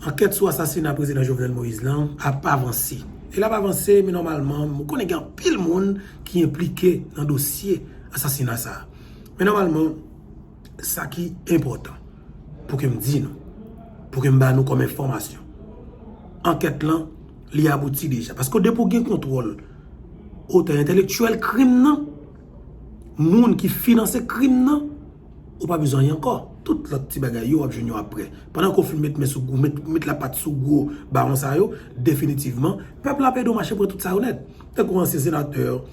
enquête sur l'assassinat du président Jovenel Moïse n'a pas avancé. Il n'a pas avancé, mais normalement, on connaît pile monde qui est impliqué dans le dossier assassinat ça. Mais normalement, ça qui est important pour que me dise nous, pour que me donne nous comme information. Enquête là, il aboutit déjà. Parce que depuis qu'il contrôle autant intellectuel crime non, monde qui finance crime non, ou pas besoin encore. Tout le petit bagay yo venu après. Pendant qu'on filme mettre la patte sous gros baron ça yo, définitivement, peuple a payé marché pour tout ça honnête. Tant qu'on ancien sénateur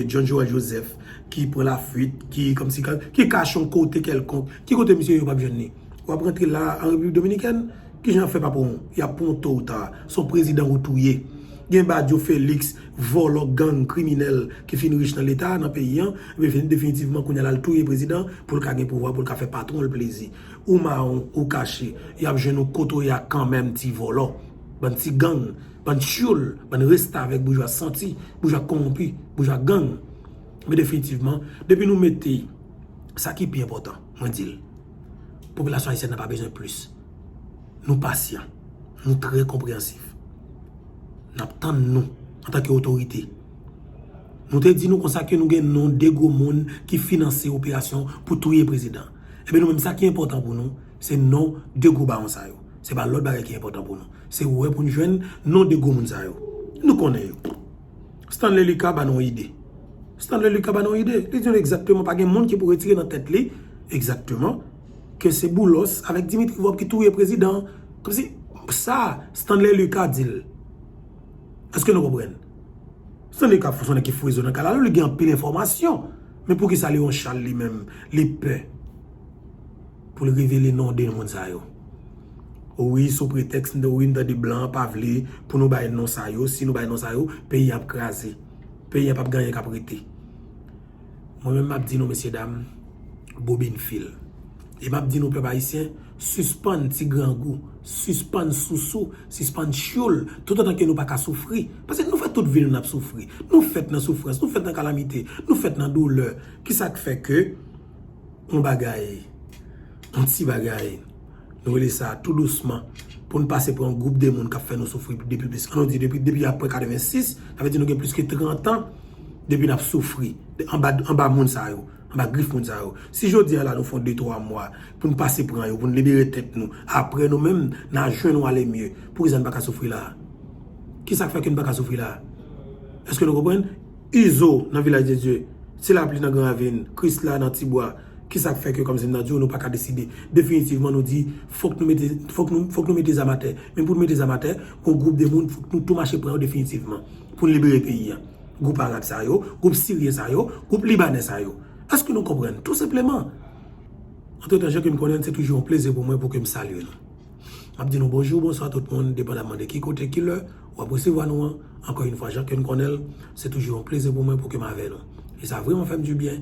John Joel Joseph qui prend la fuite, qui comme si qui cache un côté quelconque, qui côté monsieur yo pas besoin ni. Ou après rentrer là en République dominicaine, qui j'en fait pas pour nous. Il y a pour tôt ou tard son président retouillé. Gen Badjo Félix, volo gang criminel qui finit riche dans l'État, dans le pays, mais définitivement qu'on a le tout président pour le gagner pouvoir, pour le faire patron le plaisir. Ou maon, ou caché, il y a besoin de koto, il y a quand même petit volant, un petit gang, un choul, un resta avec bourgeois senti, bourgeois corrompu, bourgeois gang. Mais définitivement, depuis nous mettons, ça qui est plus important, moi dis, la population haïtienne n'a pas besoin de plus. Nous patients, nous très compréhensifs. Nous, en tant qu'autorité, nous te dit nous comme ça que nous avons des gros monde qui financent l'opération pour tuer le président. Et bien nous même ça qui est important pour nous, c'est non de gros barons ça yo. C'est pas l'autre bagage qui est important pour nous. C'est ouais pour nous joindre non de gros monde ça yo. Nous connaissons. Stanley Lucas ba non idée. Stanley Lucas ba non idée. Il dit exactement pas un monde qui pourrait tirer dans tête li exactement que c'est Boulos avec Dimitri Vop qui tue le président. Comme si ça Stanley Lucas dit. Est-ce que nous comprenons? Ce n'est qu'à faire qui fouille dans le cas là, il y a un peu d'informations. Mais pour qu'il s'allie en Charles lui-même, les peurs, pour le révéler non des monde ça yo. Oui, sous prétexte de oui, des blancs, pas vle, pour nous bailler non ça yo, si nous bailler non ça yo, pays a crasé. Pays a pas gagné qu'à prêter. Moi-même, m'a dit nous, messieurs, dames, bobine fil. Et m'a dit nous, peuple haïtien, suspend ti grand goût, suspend sous-sous, suspend chioul, tout autant que nous pas qu'à souffrir. Parce que nous faisons toute ville n'a souffrir. Nous faisons dans souffrance, nous faisons dans calamité, nous faisons dans douleur. Qui ça fait que on bagaille, on petit bagaille, nous laissons ça tout doucement pour nous passer pour un groupe de monde qui fait nous souffrir depuis après 86, ça veut dire nous avons plus que 30 ans depuis nous souffrir en bas monde ça yo. On va griffe moun sa yo. Si je dis là nous font 2-3 mois pour nous passer pour yo, pour nous libérer tête nous. Après nous même n'a jeune nous aller mieux. Pour ils ne pas souffrir là. Qui ça fait que nous pas souffrir là? Est-ce que nous comprenons? Iso dans village de Dieu, c'est la pluie dans Grand Ravine, Christ là dans Tibois. Qui ça fait que comme c'est dans Dieu nous pas qu'à décider. Définitivement nous dit faut que nous mettions des amateurs. Même pour nous mettre des amateurs, un groupe de monde faut que nous tout marcher pour eux définitivement pour libérer le pays. Groupe arabe ça yo, groupe syrien ça yo, groupe libanais ça yo. Est-ce que nous comprenons? Tout simplement. En tout cas, je me connais, c'est toujours un plaisir pour moi pour que je me salue. Je dis nous bonjour, bonsoir à tout le monde, dépendamment de qui côté qui l'heure, ou après si vous nous. Encore une fois, Jacques connaît, c'est toujours un plaisir pour moi pour que je m'avais nous. Et ça a vraiment fait du bien.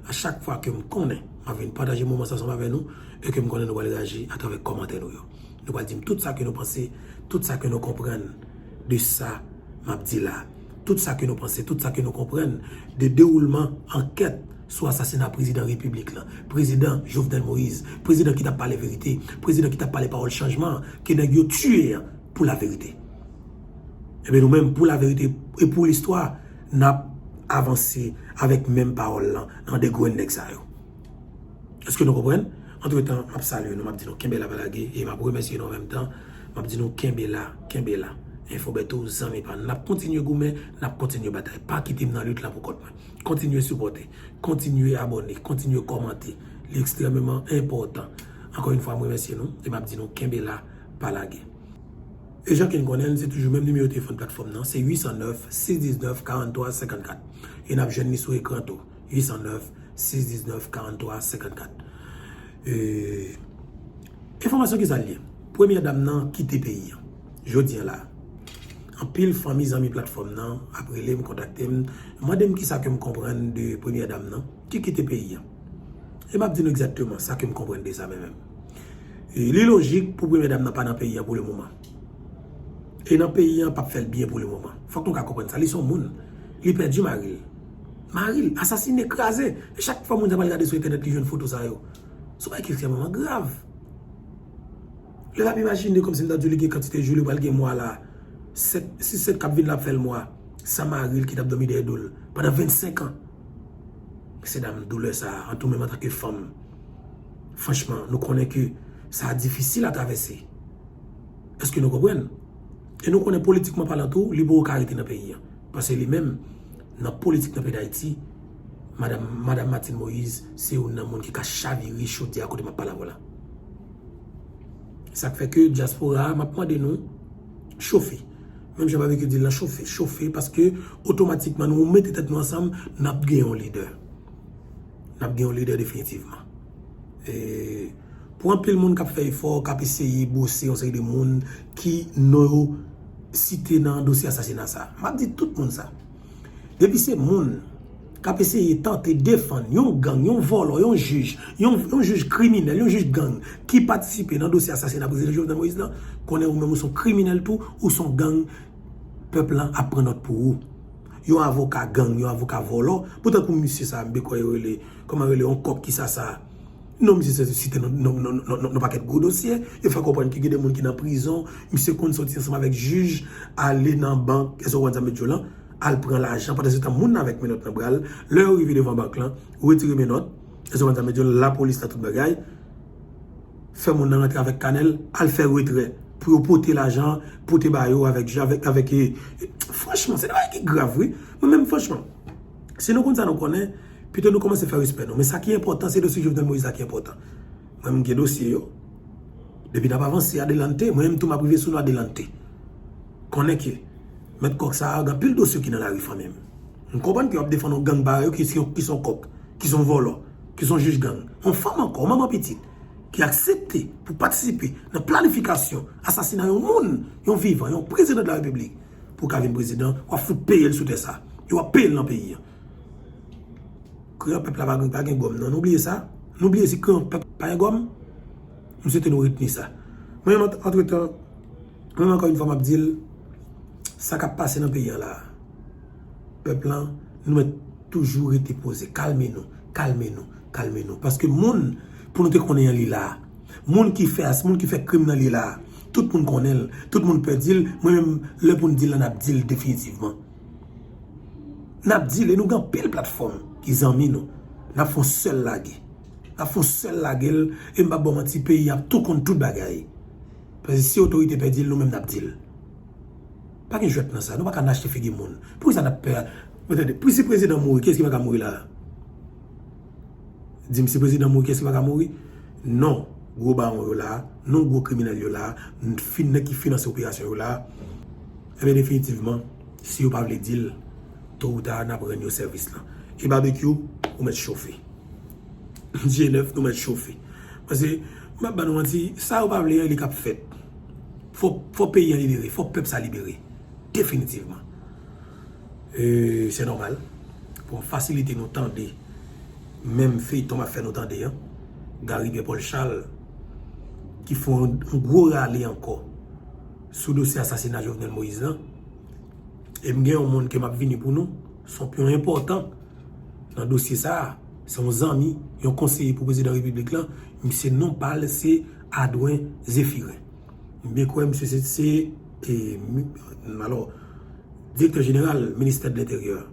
À chaque fois que je me connais, je viens partager un moment ensemble avec nous, et que je me connais, nous allons réagir à travers les commentaires. Nous allons dire tout ça que nous pensons, tout ça que nous comprenons de ça, je dis là. Tout ça que nous pensons, tout ça que nous comprenons, de déroulement, enquête, soit assassinat président de la République, là, président Jovenel Moïse, président qui t'a parlé la vérité, président qui t'a parlé paroles changement, qui n'a tué pour la vérité. Et bien nous-mêmes, pour la vérité et pour l'histoire, nous avons avancé avec même parole là, dans des gros index. Est-ce que nous comprenons? Entre temps, je salue, nous dit nous Kembela Balagé et je remercie en même temps, je dit nous Kembela. Infobeto, zami pas. N'a continué goumer, n'a continué bataille. Pas quitter dans la lutte là pour contre moi. Continuez supporter, continuez abonner, continuez commenter. L'extrêmement important. Encore une fois, je remercie nous. Et je dis nous Kembela Balagé. Et gens qui nous connaissent, c'est toujours le même numéro de téléphone plateforme. C'est 809 619 43 54. Et nous avons mis sur l'écran 809 619 43 54. Information qui s'allie. Première dame nan quitte le pays. Je dis là. En pile famille amis plateforme nan après les me contacter madame qui ça que me comprendre de première dame nan qui quitte le pays. Et m'a dit exactement ça que me comprendre de ça même. Et les logique pour première dame nan pas dans pays pour le moment. Et dans pays pas faire bien pour le moment. Faut que nous comprendre ça, ils sont moun. Il perdu Maril assassiné écrasé. Et chaque fois moun va regarder sur internet qui jeune photo ça yo. C'est pas extrêmement grave. Le va imaginer comme si nous avons dit que quantité de jours, le mois là, si cette cap vient là faire le mois, ça m'arrive qui t'a dormi des doules pendant 25 ans. C'est dans douleur ça, en tout même en tant que femme. Franchement, nous connaissons que ça est difficile à traverser. Est-ce que nous comprenons? Et nous connaissons politiquement parlant tout, les beaux caractères dans le pays. Parce que lui-même, dans la politique dans le pays d'Haïti, Madame Martine Moïse, c'est un monde qui a chaviré, chaudier à côté de ma parole. Voilà. Ça fait que diaspora m'a demandé nous chauffer. Même je n'avais pas dire chauffer parce que automatiquement nous mettons tête nous ensemble, nous avons gagné un leader. Nous avons gagné un leader définitivement. Et pour un peu le monde qui a fait effort, qui a essayé de bosser, on sait des gens qui nous citent dans le dossier assassinat ça. Je dis tout le monde ça. Depuis ces gens qui a essayé de tenter de défendre un gang, un voleur, un juge criminel, un juge gang qui participe dans le dossier assassinat président Jovenel Moïse, qu'on est ou même son criminel tout, ou son gang, peuple a pris notre pour vous. Yon avocat gang, yon avocat voleur, pourtant pour monsieur ça, comment on cop qui ça. Non, monsieur, c'est non paquet de gros dossiers. Il faut comprendre qu'il y a des gens qui sont en prison. Monsieur compte sortir ensemble avec juge, aller dans la banque, et ce qu'on dit là, elle prend l'argent, parce que c'est un monde avec mes notes dans le bras. Leur arrive devant la banque là, retire mes notes, et ce qu'on dit la police a tout bagaille. Fait mon rentrer avec Canel, elle fait retrait pour porter l'argent, porter bayo avec franchement, c'est grave, oui. Moi-même, franchement, si nous connaissons, nous connaissons. Plutôt nous commençons à faire respect. Mais ça qui est important, c'est le dossier Jovenel Moïse qui est important. Moi-même, j'ai dossier. Depuis n'a pas avancé, adelanté. Moi-même, tout m'a privé sur nous adelanté. Connais que, mettre coq ça, il y a plus de dossiers qui sont dans la rue même. On comprend qu'il y a des gens gang barrés qui sont coq, qui sont voleurs, qui sont juges gang. On femme encore, maman petite, qui a accepté pour participer dans la planification, assassinat un monde, un vivant, un président de la République. Pour qu'il y ait un président, on va foutre payer sous ça. Il va payer dans le pays. Le peuple n'a pas de gomme. Non, n'oubliez ça. N'oubliez si que le peuple n'a pas de gomme. Nous sommes nous retenir ça. Mais entre-temps, même encore une fois, je dis, ça qui a passé dans le pays là. Le peuple, nous avons toujours été posé. Calmez-nous. Parce que le monde, pour nous connaître là, le monde qui fait crime dans là, tout le monde connaît, tout le monde peut dire, moi-même, le pour nous dire, on a dit définitivement. On a dit, nous avons pile plateforme. Ils ont mis nous. Nous avons seul lagué. Nous avons seul lagué. Et nous avons un petit pays, il y a tout contre tout bagaille. Parce que si l'autorité peut dire, nous-mêmes, nous avons dit. Pas qu'un jouet dans ça. Nous ne pouvons pas acheter figure monde. Pourquoi ça n'a pas peur? Puis si le président mourit, qu'est-ce qui va mourir là? Dis-moi, si le président mourit, qu'est-ce qui va mourir? Non. Gros baron là. Non, gros criminel là. Qui finance l'opération là. Et bien, définitivement, si vous ne pouvez pas dire, tôt ou tard, nous avons un service là. Et barbecue, nous mettons chauffé. G9, nous mettons chauffé. Parce que, nous dit, ça, on va pas les cap fait. Faut payer à libérer, faut peuple ça libérer. Définitivement. C'est normal. Pour faciliter nos temps, même fait, on va faire nos temps, Gary et Paul Charles, qui font un gros rallye encore sous le dossier assassinat Jovenel Moïse. Et il y a un monde qui m'a venu pour nous, sont plus importants. Dans le dossier, ça, c'est un ami, un conseiller pour le président de la République, là, monsieur non parle, c'est Adouin Zéphirin. Bien quoi, monsieur, c'est alors, directeur général, ministère de l'Intérieur.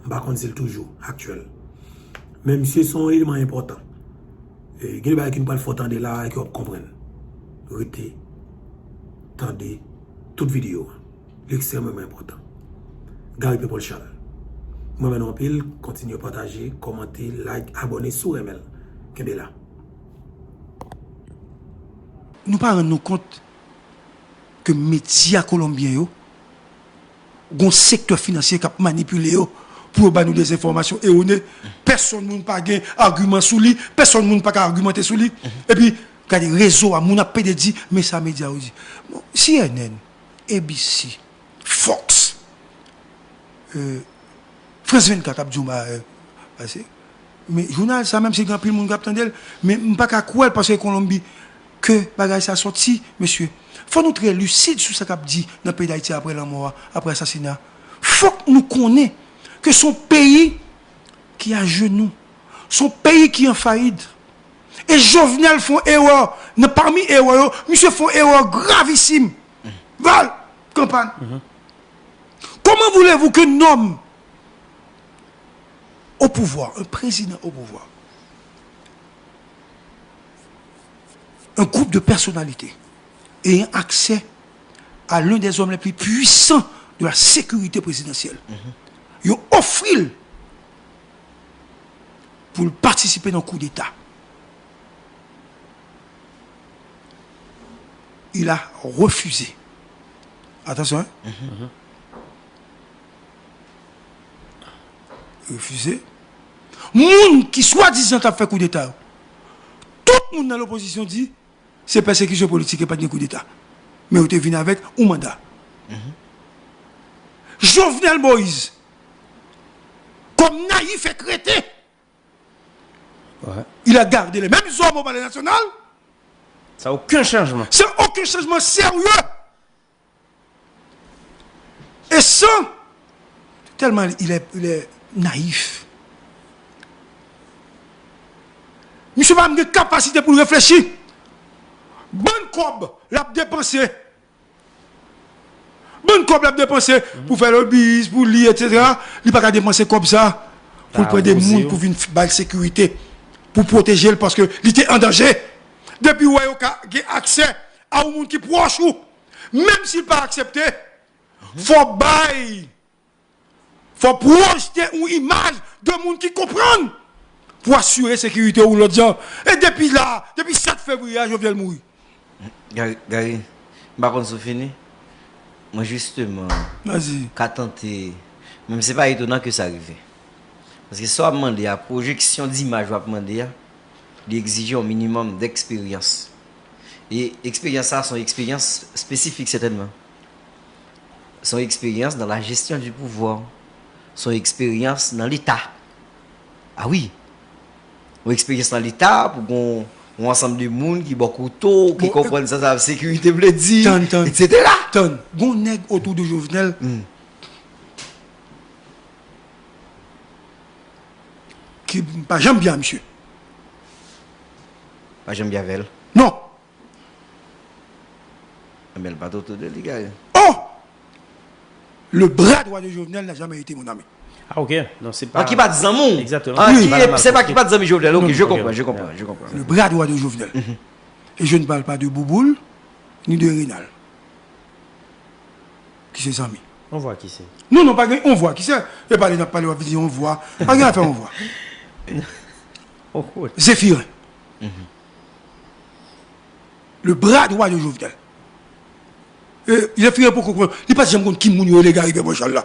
Par contre, c'est toujours actuel. Mais monsieur, sont éléments importants. Et il y a qui nous parle fort de là et qui comprennent. Restez, tendez, toute vidéo. L'extrêmement important. Gary Paul Charles. Moi, maintenant, pile, continuez à partager, commenter, like, abonner sur ML. Qu'est-ce là? Nous ne rendons nous compte que les médias colombiens, un secteur financier qui a manipulé pour nous des informations erronées. Personne ne peut pas avoir argument sur lui, personne ne peut pas argumenter sur lui. Et puis, quand les réseaux, on a dit, mais ça média aussi. CNN, ABC, Fox, France 24 a dit mais journal ça même si grand pile monde cap tandel mais pas qu'à quoi parce que Colombie que bagage ça sorti monsieur faut nous très lucide sur ça qu'a dit dans le pays d'Haïti après la mort après l'assassinat faut que nous connaissions que son pays qui est à genoux son pays qui est en faillite Et Jovenel font erreur. Parmi erreur, monsieur font erreur gravissime. Val, campagne. Comment voulez-vous qu'un homme au pouvoir, un président au pouvoir, un groupe de personnalités ayant accès à l'un des hommes les plus puissants de la sécurité présidentielle, ils ont offert pour participer dans le coup d'État. Il a refusé. Attention, hein? Refusé. Moun qui soi-disant a fait coup d'État, tout le monde dans l'opposition dit c'est persécution politique et pas de coup d'État. Mais vous êtes venu avec un mandat. Jovenel Moïse, comme naïf et crété, il a gardé les mêmes hommes au palais national. Ça n'a aucun changement. C'est aucun changement sérieux. Et sans, tellement il est naïf. Monsieur n'a pas de capacité pour réfléchir. Bonne cob, l'a dépensé. Bonne cob, l'a dépensé pour faire le bis, pour lire, etc. Il n'a pas dépenser comme ça. Pour prendre des gens pour une balle sécurité. Pour protéger le parce qu'il était en danger. Depuis où il a accès à un monde qui est proche ou, même s'il n'a pas accepté, il faut projeter une image de monde qui comprend pour assurer la sécurité ou l'autre gens. Et depuis là, depuis 7 février, je viens de mourir. Gary, par contre, c'est fini. Moi, justement, qu'à tenter, même c'est pas étonnant que ça arrive. Parce que soit demander la projection d'image, va demander d'exiger un minimum d'expérience. Et expérience, ça, son expérience spécifique certainement. Son expérience dans la gestion du pouvoir. Son expérience dans l'État. Ah oui. Son expérience dans l'État pour qu'on un ensemble de monde qui beaucoup tôt, qui comprennent ça, la sécurité, etc. Gon nèg autour de Jovenel. Qui pas jamais bien, monsieur. Pas jamais bien elle. Non. Mais elle pas autour de lui, gars. Oh! Le bras droit de Jovenel n'a jamais été mon ami. Ah ok, non c'est pas... qui pas de zamon. Exactement. Ah, c'est pas qui pas de zamon Jovenel. Ok, je comprends. Le bras droit de Jovenel. Et je ne parle pas de Bouboule, ni de Rénal. Qui c'est Zami? On voit qui c'est. Non, pas on voit qui c'est. Et pas les parler on voit. Pas rien à faire, on voit. Zéphirin. Le bras droit de Jovenel. Il a fait pour comprendre. Il passe jamais qui mounio les gars, il est là.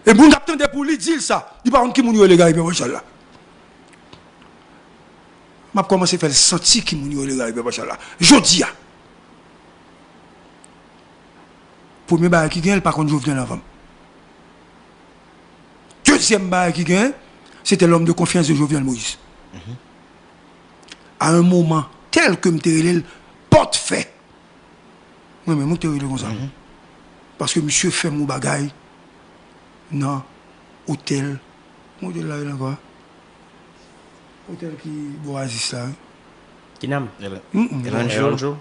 Et bon, attendez pour lui dire ça. Il parle qui mounio les gars, il est là. Je vais commencer à faire le senti qui mounio les gars, il est là. Jodia. Premier bail qui gagne, par contre, Jovenel avant. Deuxième bail qui gagne, c'était l'homme de confiance de Jovenel Moïse. À un moment tel que M. porte fait. Oui, mais je comme ça. Parce que monsieur fait mon bagaille dans l'hôtel. Mon hôtel là, il y a quoi? Hôtel qui Boasis là. Qui n'aime? Elancho.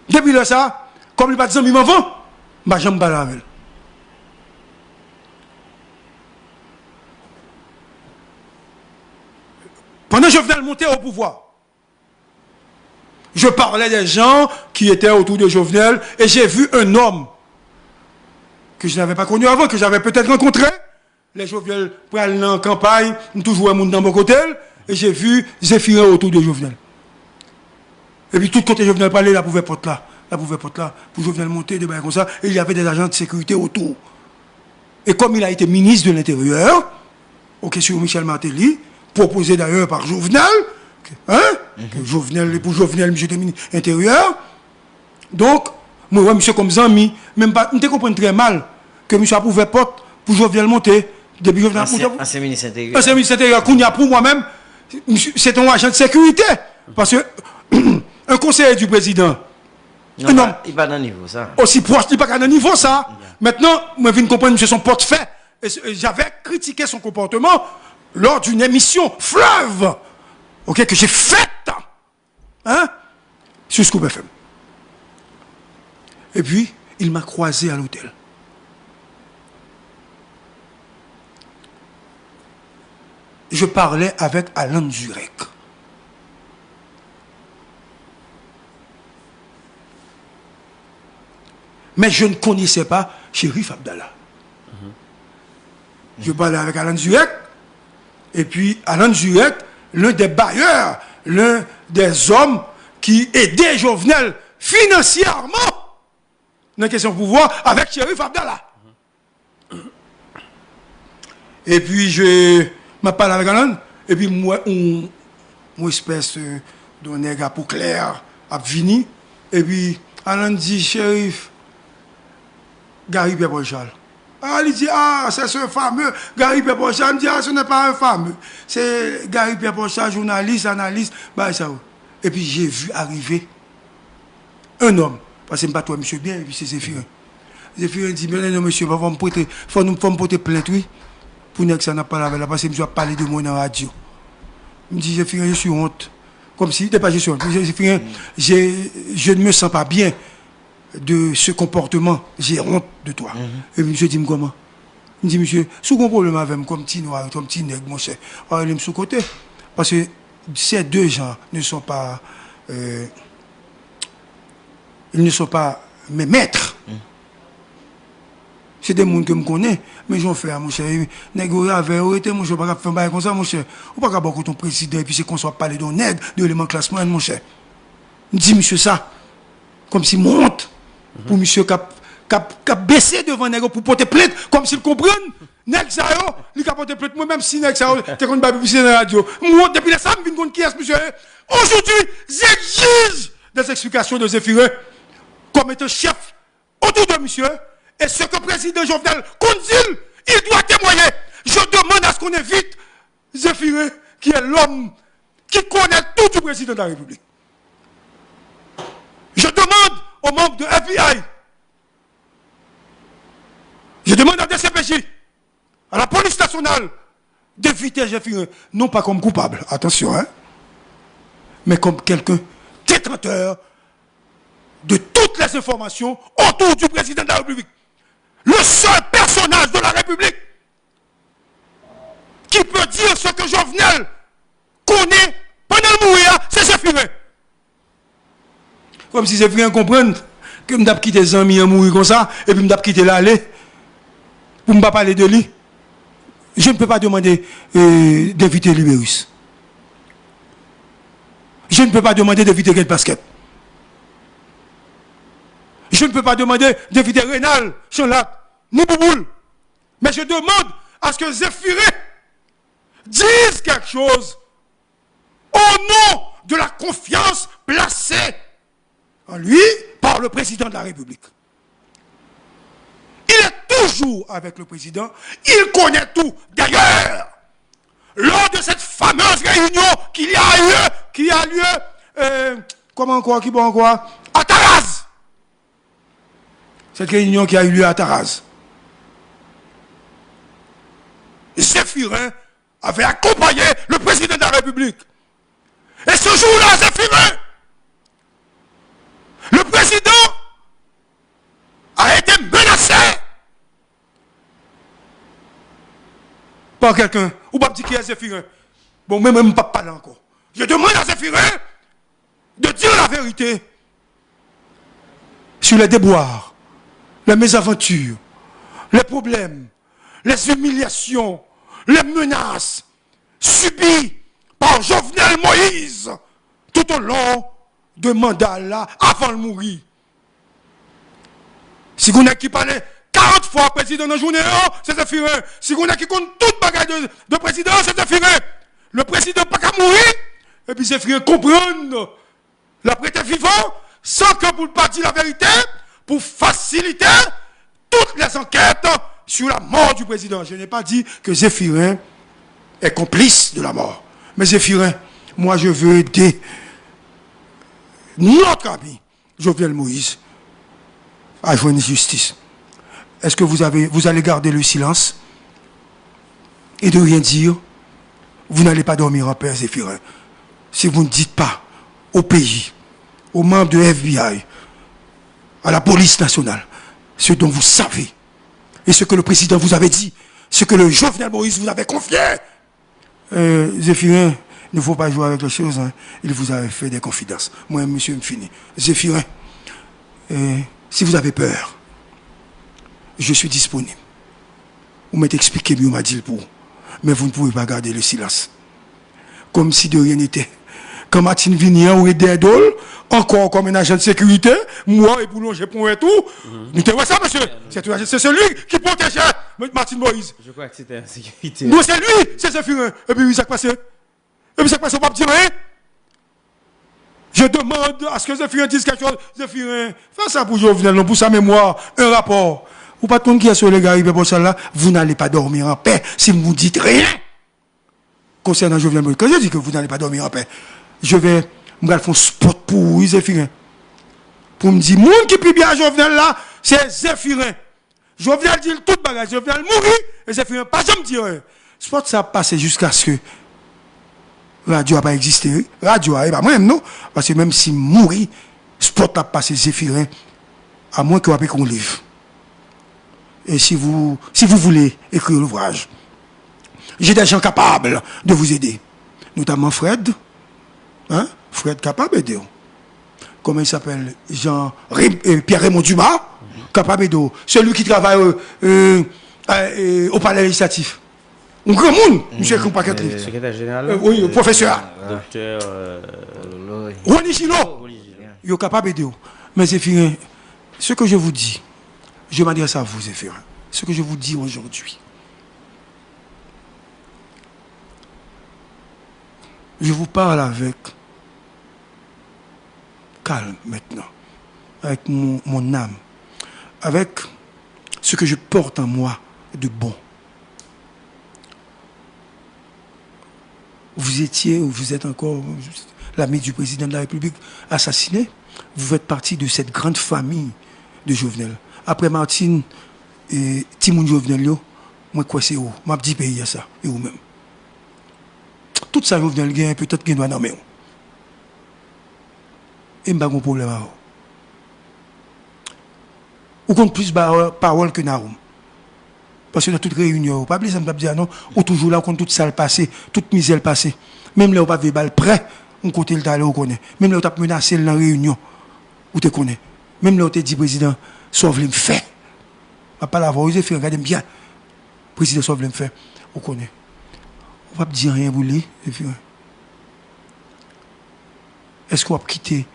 Depuis là, ça, comme il pas de zami m'avant, je ne vais pas avec. Pendant que je venais de monter au pouvoir, je parlais des gens qui étaient autour de Jovenel et j'ai vu un homme que je n'avais pas connu avant, que j'avais peut-être rencontré. Les Jovenel prennent en campagne, toujours un monde dans mon côté, et j'ai vu Zéphirin autour de Jovenel. Et puis tout côté Jovenel parlait, la pouvait porte là, pour Jovenel monter, de comme ça, et il y avait des agents de sécurité autour. Et comme il a été ministre de l'Intérieur, aux questions Michel Martelly, proposé d'ailleurs par Jovenel, que Jovenel, pour Jovenel, monsieur le ministre intérieur. Donc, moi, monsieur comme Zami, même pas, je comprends très mal que monsieur a prouvé porte pour Jovenel monter. Depuis Jovenel ancien ministre intérieur. Ancien ministre intérieur, qu'on y a pour moi-même, c'est un agent de sécurité. Parce que un conseiller du président, non, il n'est pas dans le niveau, ça. Aussi proche, il n'est pas dans le niveau, ça. Maintenant, je viens de comprendre, monsieur, son portefeuille j'avais critiqué son comportement lors d'une émission Fleuve, ok, que j'ai faite, hein, sur Scoop FM. Et puis, il m'a croisé à l'hôtel. Je parlais avec Alan Zurek. Mais je ne connaissais pas Chérif Abdallah. Je parlais avec Alan Zurek. Et puis, Alan Zurek, l'un des bailleurs, l'un des hommes qui aidait Jovenel financièrement dans la question de pouvoir avec Chérif Abdallah. Et puis, je m'a parlé avec Alan. Et puis, moi, une espèce de nègre pour clair a venu. Et puis, Alan dit, Chérif, Gary Pierre Charles. Ah, il dit, ah, c'est ce fameux Gary Pierre Charles. Il dit, ah, ce n'est pas un fameux. C'est Gary Pierre Charles, journaliste, analyste. Bah, ça. Et puis, j'ai vu arriver un homme. Parce que je ne sais pas toi, monsieur bien, et puis c'est Zéphirin. Zéphirin dit, mais non, monsieur, il faut me porter plainte, oui. Pour que ça n'a pas la veille, parce que je dois parler de moi dans la radio. Il me dit, Zéphirin, je suis honte. Comme si, n'était pas je suis honte. Zéphirin, je ne me sens pas bien de ce comportement. J'ai honte de toi. Et puis, monsieur dit, comment? Il me dit, monsieur, sous un problème avec moi, comme petit noir, comme petit nègre, mon cher. Alors, il est sous côté. Parce que ces deux gens ne sont pas. Ils ne sont pas mes maîtres. C'est des gens que je connais, mais j'en fais, mon cher. Nègre avec eux, mon cher, pas faire un comme ça, mon cher. Ou pas qu'à ton président, et puis c'est qu'on soit parlé d'un nègre, de l'élément classement, mon cher. Je dis, monsieur, ça, comme s'il monte, pour monsieur qui a baissé devant nègre pour porter plainte, comme s'il comprenne, nègre ça, il a porté plainte, moi-même si nègre ça, t'es qu'on va publier dans la radio. Moi, depuis les samedi, je viens qui est, monsieur. Aujourd'hui, j'exige des explications de Zéphirin comme étant chef autour de monsieur. Et ce que le président Jovenel dit, il doit témoigner. Je demande à ce qu'on évite Zéphirin, qui est l'homme qui connaît tout du président de la République. Je demande aux membres de FBI, je demande à DCPJ, à la police nationale, d'éviter Zéphirin, non pas comme coupable, attention, hein, mais comme quelqu'un détenteur de toutes les informations autour du président de la République. Le seul personnage de la République qui peut dire ce que Jovenel connaît pendant le mourir, c'est Zéphirin. Comme si Zéphirin comprenne que je vais quitter les amis à mourir comme ça, et puis je vais quitter l'allée pour ne pas parler de lui. Je ne peux pas demander d'éviter Libérus. Je ne peux pas demander d'éviter quel basket. Je ne peux pas demander d'éviter Rénal, Chanlac, ni Bouboule. Mais je demande à ce que Zéphirin dise quelque chose au nom de la confiance placée en lui par le président de la République. Il est toujours avec le président. Il connaît tout. D'ailleurs, lors de cette fameuse réunion qui a lieu, à Taraz. Cette réunion qui a eu lieu à Taraz. Zéphirin avait accompagné le président de la République. Et ce jour-là, Zéphirin, le président a été menacé par quelqu'un. Ou pas dire qui est Zéphirin. Bon, même pas parler encore. Je demande à Zéphirin de dire la vérité sur les déboires, les mésaventures, les problèmes, les humiliations, les menaces subies par Jovenel Moïse tout au long de mandat là avant de mourir. Si vous n'avez qui parlé 40 fois président dans la journée, c'est Zéphirin. Si vous n'avez qui compte toute bagaille de président, c'est Zéphirin. Le président n'a pas qu'à mourir, et puis Zéphirin comprendre la prêter vivant, sans que vous ne pas dire la vérité, pour faciliter toutes les enquêtes sur la mort du président. Je n'ai pas dit que Zéphirin est complice de la mort. Mais Zéphirin, moi je veux aider notre ami Jovenel Moïse à joindre justice. Est-ce que vous allez garder le silence et de rien dire, vous n'allez pas dormir en paix, Zéphirin. Si vous ne dites pas au pays, aux membres de FBI, à la police nationale, ce dont vous savez, et ce que le président vous avait dit, ce que le Jovenel Moïse vous avait confié. Zéphirin, il ne faut pas jouer avec les choses, hein. Il vous avait fait des confidences. Moi, monsieur, me fini. Zéphirin, si vous avez peur, je suis disponible. Vous m'avez expliqué, mieux m'a dit le pour. Mais vous ne pouvez pas garder le silence. Comme si de rien n'était. Quand Martine Vignan ou des Dole, encore comme un agent de sécurité, moi et Boulanger pour et tout, nous te voyons ça, monsieur. C'est celui qui protégeait Martine Moïse. Je crois que c'était en sécurité. Non, c'est lui, c'est Zéphirin. Et puis, ça passe. Et puis, ça passe, on va me dire rien. Je demande à ce que Zéphirin dise quelque chose. Zéphirin, fais ça pour Jovenel, non, pour sa mémoire, un rapport. Ou pas tout qui est sur les gars, pour ça là, vous n'allez pas dormir en paix si vous ne dites rien. Concernant Jovenel Moïse, quand je dis que vous n'allez pas dormir en paix, je vais me faire un spot pour Zéphirin. Pour me dire, monde qui prie bien à Jovenel là, c'est Zéphirin. Jovenel dit tout bagage, Jovenel mourir, et Zéphirin pas jamais dire. Spot ça passe jusqu'à ce que radio n'a pas existé. Radio n'a pas moi-même, non. Parce que même si mourir, spot a passé Zéphirin, à moins que vous ayez qu'on livre. Et si vous voulez écrire l'ouvrage, j'ai des gens capables de vous aider. Notamment Fred. Hein? Fred capable d'aider. Comment il s'appelle? Pierre-Raymond Dumas, capable d'aider. Celui qui travaille au palais législatif. Un grand monde, monsieur Compaquet. Secrétaire général. Oui, professeur. Docteur. Ronny Gillot. Il est capable d'aider. Mais Zéphirin, ce que je vous dis, je m'adresse à vous, Zéphirin. Ce que je vous dis aujourd'hui, je vous parle avec calme maintenant, avec mon âme, avec ce que je porte en moi de bon. Vous êtes encore l'ami du président de la République assassiné. Vous faites partie de cette grande famille de Jovenel. Après Martine et Timoun Jovenel, moi, quoi c'est où? M'a dit pays à ça, et vous-même. Tout ça, Jovenel, peut-être qu'il doit nommer. Et je n'ai pas de problème avec vous. Ou compte plus de paroles que Naoum. Parce que dans toute réunion, pas oublier ça, me dire non, ou toujours là, on compte toute salle passée, toute misère passée. Même là, on va verbal prêt, on côté le talent, on connaît. Même là, on t'a menacé dans la réunion, on te connaît. Même là, on t'a dit, président, sauve le fait. On va pas la voir, vous regardez bien. Président, sauve le fait. On connaît. On va pas dire rien pour lui. Est-ce qu'on va quitter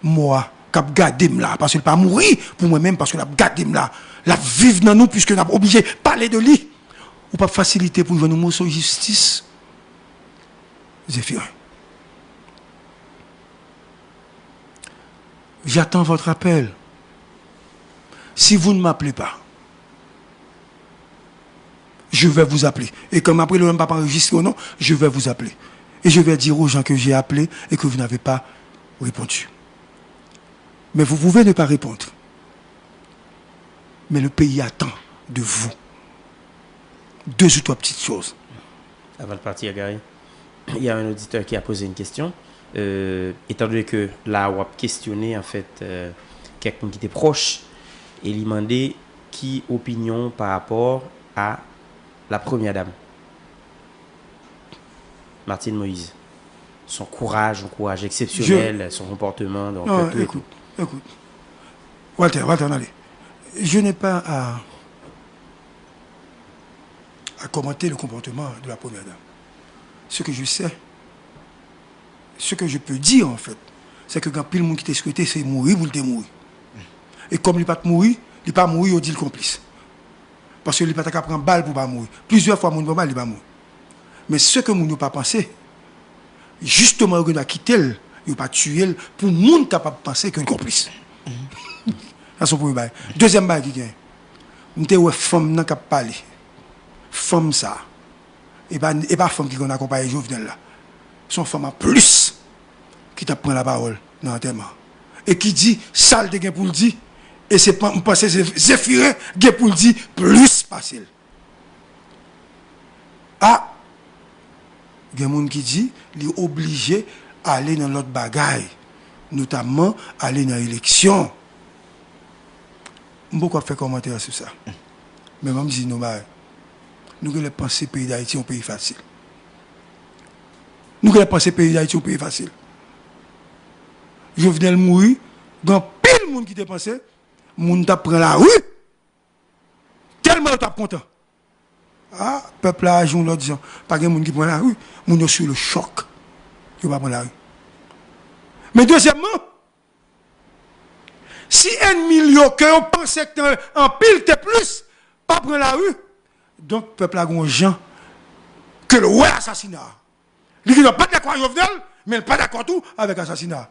moi, cap garder là, parce qu'il pas mourir pour moi-même, parce que la garder là, la vivre dans nous, puisque nous sommes obligés de parler de lui. Ou pas faciliter pour nous mots sur justice. Zéphirin. J'attends votre appel. Si vous ne m'appelez pas, je vais vous appeler. Et comme après le même pas enregistré ou non, je vais vous appeler. Et je vais dire aux gens que j'ai appelés et que vous n'avez pas répondu. Mais vous pouvez ne pas répondre. Mais le pays attend de vous 2 ou 3 petites choses. Avant de partir, Gary, il y a un auditeur qui a posé une question. Étant donné que là, on a questionné en fait quelqu'un qui était proche et lui demandé qui opinion par rapport à la première dame, Martine Moïse. Son courage, exceptionnel, son comportement. Donc, écoute. Walter, allez. Je n'ai pas à commenter le comportement de la première dame. Ce que je sais, ce que je peux dire en fait, c'est que quand pile monde qui t'a souhaité, c'est mourir, vous le mourir. Et comme il n'est pas mourir, il n'est pas mourir, il dit le complice. Parce qu'il n'est pas qu'à prendre balle pour ne pas mourir. Plusieurs fois, mon balle, il va mourir. Mais ce que nous n'avons pas pensé, justement, il a quitté, il n'a pas tué pour monde capable de penser qu'il est complice. C'est son premier bail. Deuxième bail qui gagne. Nous avons une femme qui a parlé. Femme ça. Et pas femme qui a accompagné Jovenel là. Son femme en plus qui t'a pris la parole dans l'enterrement. Et qui dit, ça le gain pour le dire. Et c'est pas, je pense que Zéphirin qui pour le dire plus facile. Ah, il y a des gens qui disent qu'il est obligé d'aller dans l'autre bagaille, notamment aller dans l'élection. Je ne vais pas faire commentaire sur ça. Mais je me dis, nous allons penser que le pays d'Haïti est un pays facile. Nous allons penser que le pays d'Haïti est un pays facile. Jovenel mourir, il y a pile de monde qui te pensé, le monde prend la rue, tellement tu es content. Ah, le peuple a joué l'autre disant, pas de monde qui prend la rue, le monde est sur le choc. Il ne va pas prendre la rue. Mais deuxièmement, si ennemi que on pense que en pile te plus, pas prendre la rue, donc le peuple a un gens que le ouais assassinat. Il n'est pas d'accord avec Jovenel, mais il n'est pas d'accord tout avec l'assassinat.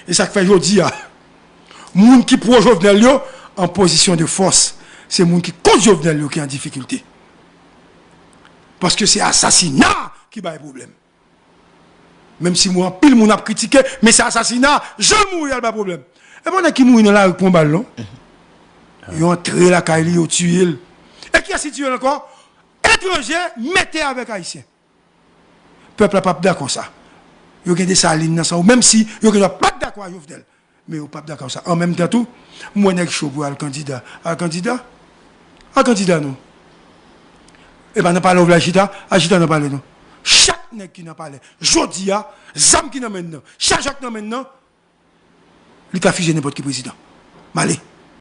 Et ça fait aujourd'hui, les gens qui pro Jovenel en position de force, c'est les gens qui contre Jovenel qui sont en difficulté. Parce que c'est l'assassinat qui va le problème. Même si moi, pile monde a critiqué, mais c'est l'assassinat, je mourir, il n'y a pas de problème. Et bon, qui mourit dans la rue pour un ballon, ils ont entré la caille, ils ont tué. Et qui a situé encore? Étranger, mettez avec Haïtien. Le peuple n'a pas d'accord ça. Il y a des salines dans ça, même si il n'y a pas d'accord avec Jovenel. Mais il n'y a pas d'accord ça. En même temps, tout, moi, je suis chaud pour le candidat. Un candidat? Un candidat, non. Et bien, on n'a pas parlé de l'agita, agita n'a pas parlé, non. Chaque nègre qui n'a pas parlé, Jodia, Zam qui n'a maintenant, chaque Jacques n'a maintenant, il a fusé n'importe qui président. Malé.